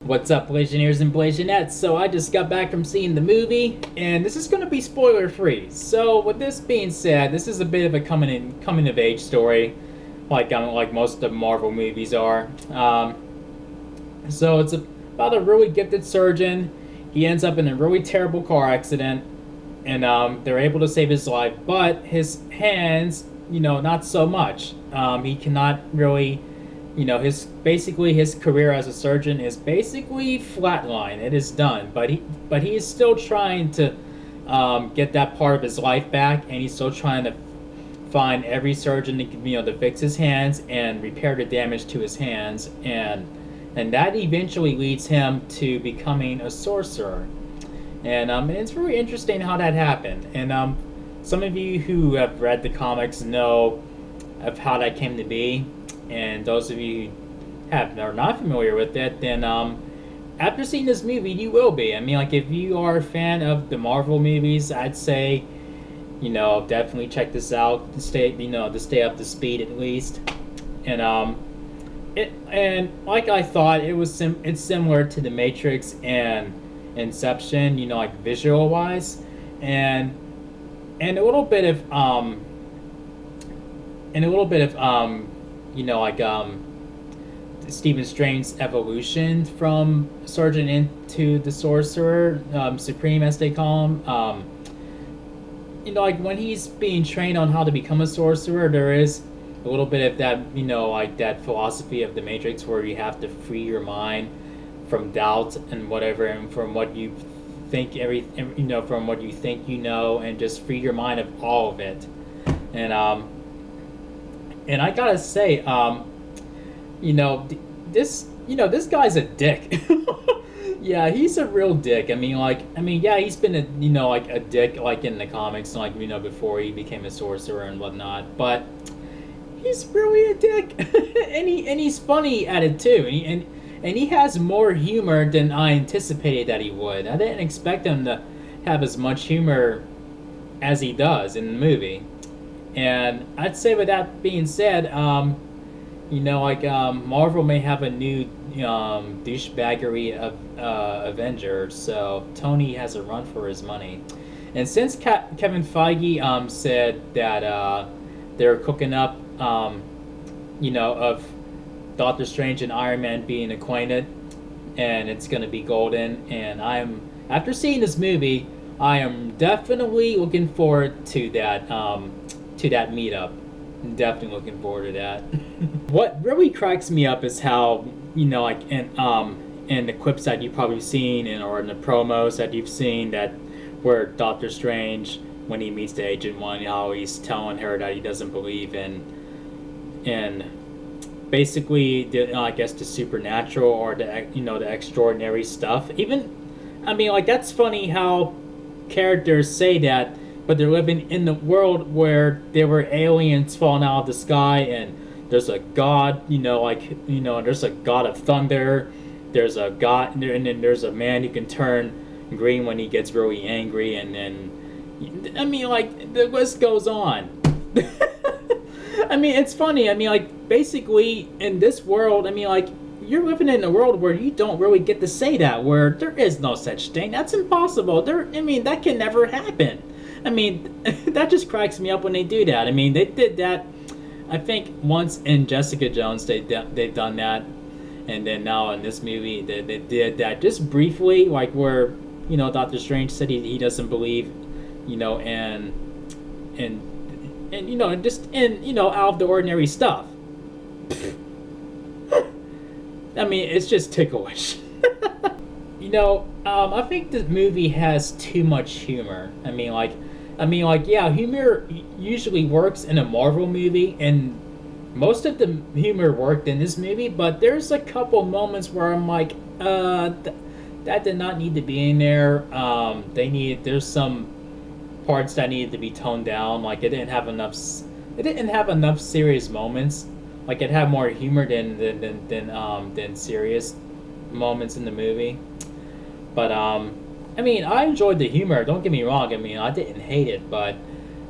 What's up, Blasianeers and Blasianettes? So I just got back from seeing the movie, and this is going to be spoiler free. So with this being said, this is a bit of a coming of age story, like most of the Marvel movies are. So it's about a really gifted surgeon. He ends up in a really terrible car accident, and they're able to save his life, but his hands, not so much. He cannot really, his career as a surgeon is basically flatline. It is done, but he is still trying to get that part of his life back, and he's still trying to find every surgeon to fix his hands and repair the damage to his hands, and that eventually leads him to becoming a sorcerer. And it's really interesting how that happened. And some of you who have read the comics know of how that came to be, and those of you who are not familiar with it, then after seeing this movie, you will be. I mean, like, if you are a fan of the Marvel movies, I'd say, definitely check this out to stay up to speed at least. And like I thought, it's similar to The Matrix and Inception, like visual wise, and and a little bit of like Stephen Strange's evolution from Sergeant into the Sorcerer Supreme, as they call him. Like when he's being trained on how to become a sorcerer, there is a little bit of that, like that philosophy of the Matrix, where you have to free your mind from doubt and whatever, and from what you think from what you think, and just free your mind of all of it. And I gotta say, this guy's a dick. Yeah, he's a real dick. Yeah, he's been like a dick, like in the comics, like before he became a sorcerer and whatnot. But he's really a dick, and he's funny at it too. And he has more humor than I anticipated that he would. I didn't expect him to have as much humor as he does in the movie. And I'd say, with that being said, Marvel may have a new douchebaggery of Avenger, so Tony has a run for his money. And since Kevin Feige said that they're cooking up, of Doctor Strange and Iron Man being acquainted, and it's going to be golden, and after seeing this movie, I am definitely looking forward to that meetup. I'm definitely looking forward to that. What really cracks me up is how, like in the clips that you've probably seen, or in the promos that you've seen, that where Doctor Strange, when he meets the Agent One, how he's telling her that he doesn't believe in basically I guess the supernatural, or the extraordinary stuff. Even, that's funny how characters say that, but they're living in the world where there were aliens falling out of the sky, and there's a god, there's a god of thunder, there's a god, and then there's a man who can turn green when he gets really angry, and then the list goes on. It's funny. Basically in this world, you're living in a world where you don't really get to say that, where there is no such thing. That's impossible. That can never happen. That just cracks me up when they do that. They did that, I think, once in Jessica Jones. They've done that, and then now in this movie they did that just briefly, like where Doctor Strange said he doesn't believe, and just in out of the ordinary stuff. It's just ticklish. I think the movie has too much humor. Yeah, humor usually works in a Marvel movie, and most of the humor worked in this movie, but there's a couple moments where I'm like, that did not need to be in there. There's some parts that needed to be toned down. Like, it didn't have enough serious moments. Like, it had more humor than serious moments in the movie. But I enjoyed the humor. Don't get me wrong. I didn't hate it, but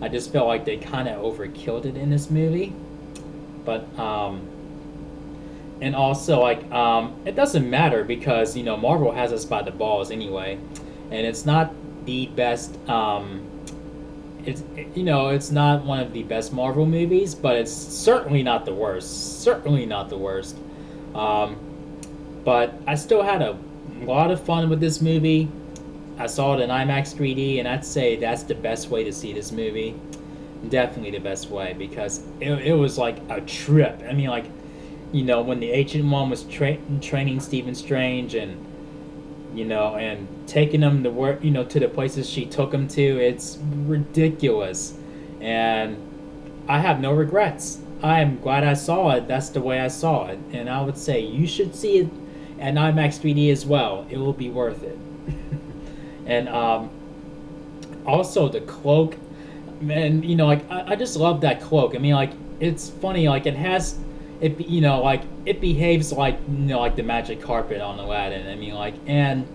I just felt like they kind of overkilled it in this movie. But and also like it doesn't matter because Marvel has us by the balls anyway, and it's not the best. It's it's not one of the best Marvel movies, but it's certainly not the worst. Certainly not the worst. Um, but I still had a lot of fun with this movie. I saw it in IMAX 3D, and I'd say that's the best way to see this movie. Definitely the best way because it was like a trip. I mean, like, when the Ancient One was training Stephen Strange and, and taking him to work, to the places she took him to, it's ridiculous. And I have no regrets. I am glad I saw it. That's the way I saw it. And I would say you should see it at IMAX 3D as well. It will be worth it. And also the cloak, man, like I just love that cloak. I mean, like it's funny, like like it behaves like like the magic carpet on Aladdin. I mean, like and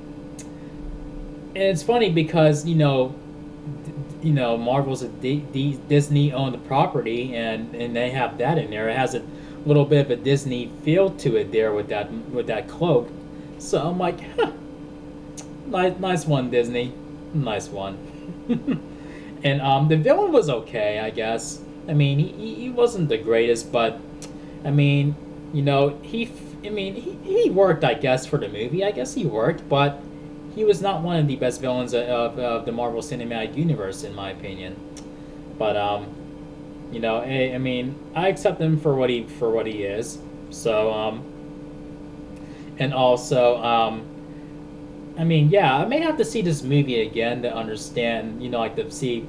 it's funny because Marvel's a Disney owned property, and they have that in there. It has a little bit of a Disney feel to it there with that cloak. So I'm like, huh, nice one, Disney, nice one. And the villain was okay, I guess. I mean, he wasn't the greatest, but I mean, he worked, I guess, for the movie. I guess he worked, but he was not one of the best villains of the Marvel Cinematic Universe, in my opinion. But I mean, I accept him for what he is. So and also I mean, yeah, I may have to see this movie again to understand, like to see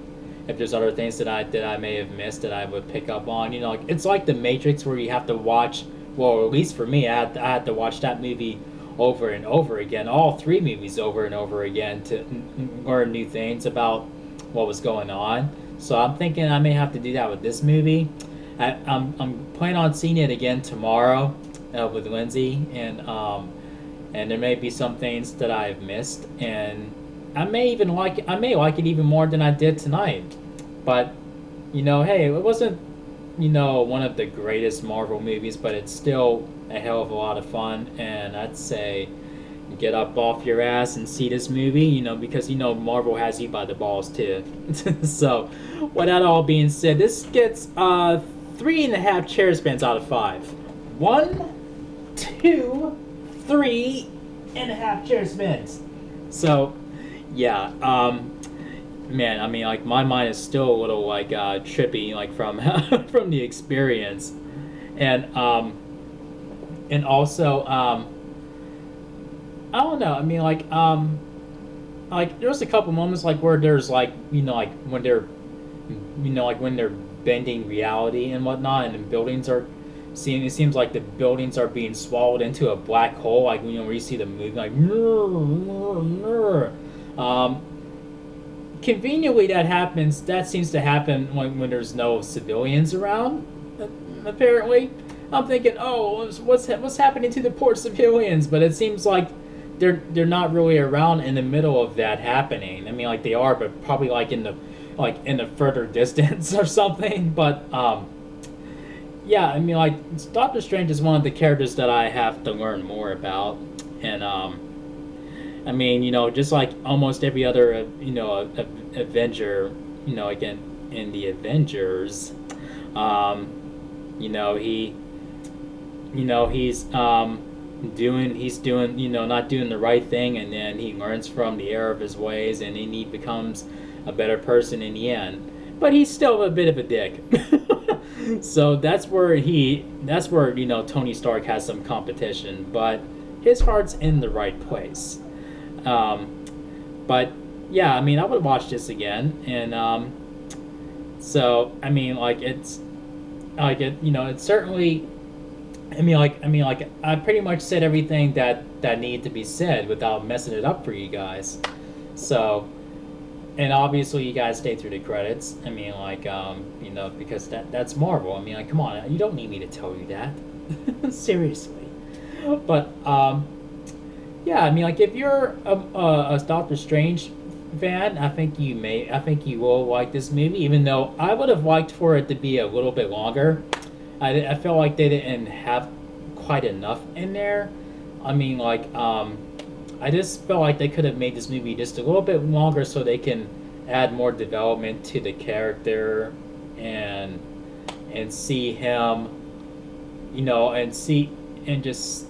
if there's other things that I may have missed that I would pick up on. Like it's like The Matrix where you have to watch. Well, at least for me, I had to watch that movie over and over again, all three movies over and over again to learn new things about what was going on. So I'm thinking I may have to do that with this movie. I'm planning on seeing it again tomorrow with Lindsay, and there may be some things that I've missed, and I may like it even more than I did tonight. But hey, it wasn't one of the greatest Marvel movies, but it's still a hell of a lot of fun, and I'd say get up off your ass and see this movie, because Marvel has you by the balls too. So, with that all being said, this gets 3.5 chair spins out of 5. 1, 2, 3.5 chair spins. So, yeah, man, I mean, like my mind is still a little like trippy, like from from the experience, and also I don't know. I mean, like there's a couple moments like where there's like like when they're like when they're bending reality and whatnot, and the buildings are seeing. It seems like the buildings are being swallowed into a black hole, like where you see the movie, like conveniently that happens. That seems to happen when there's no civilians around. Apparently, I'm thinking, oh, what's happening to the poor civilians? But it seems like they're not really around in the middle of that happening. I mean, like they are, but probably like in the further distance or something. But yeah, I mean, like Doctor Strange is one of the characters that I have to learn more about, and I mean, just like almost every other Avenger, again in the Avengers, he he's doing not doing the right thing, and then he learns from the error of his ways, and then he becomes a better person in the end, but he's still a bit of a dick. So that's where Tony Stark has some competition, but his heart's in the right place. But yeah, I mean, I would watch this again, and so I mean, like it's it's certainly. I mean, like I pretty much said everything that needed to be said without messing it up for you guys. So, and obviously you guys stay through the credits. I mean, like because that's Marvel. I mean, like, come on, you don't need me to tell you that. Seriously. But yeah, I mean, like if you're a Doctor Strange fan, I think you will like this movie. Even though I would have liked for it to be a little bit longer. I felt like they didn't have quite enough in there. I mean, like, I just felt like they could have made this movie just a little bit longer so they can add more development to the character and see him, and just,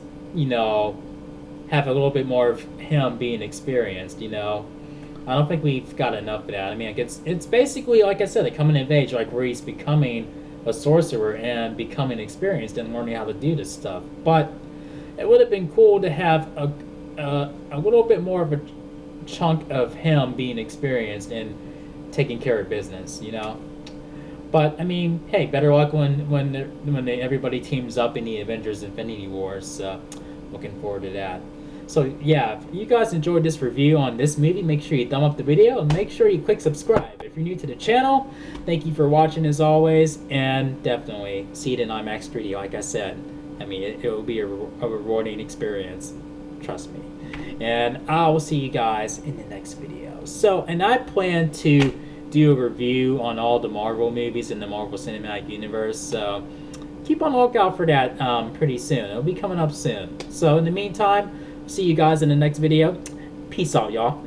have a little bit more of him being experienced. I don't think we've got enough of that. I mean, like, it's basically, like I said, a coming of age, like where he's becoming a sorcerer and becoming experienced and learning how to do this stuff. But it would have been cool to have a little bit more of a chunk of him being experienced and taking care of business. But I mean, hey, better luck when everybody teams up in the Avengers Infinity Wars. So looking forward to that. So yeah, if you guys enjoyed this review on this movie, make sure you thumb up the video and make sure you click subscribe. If you're new to the channel, thank you for watching as always, and definitely see it in IMAX 3D. Like I said, I mean, it will be a rewarding experience. Trust me. And I will see you guys in the next video. So, and I plan to do a review on all the Marvel movies in the Marvel Cinematic Universe. So keep on the lookout for that pretty soon. It'll be coming up soon. So in the meantime, see you guys in the next video. Peace out, y'all.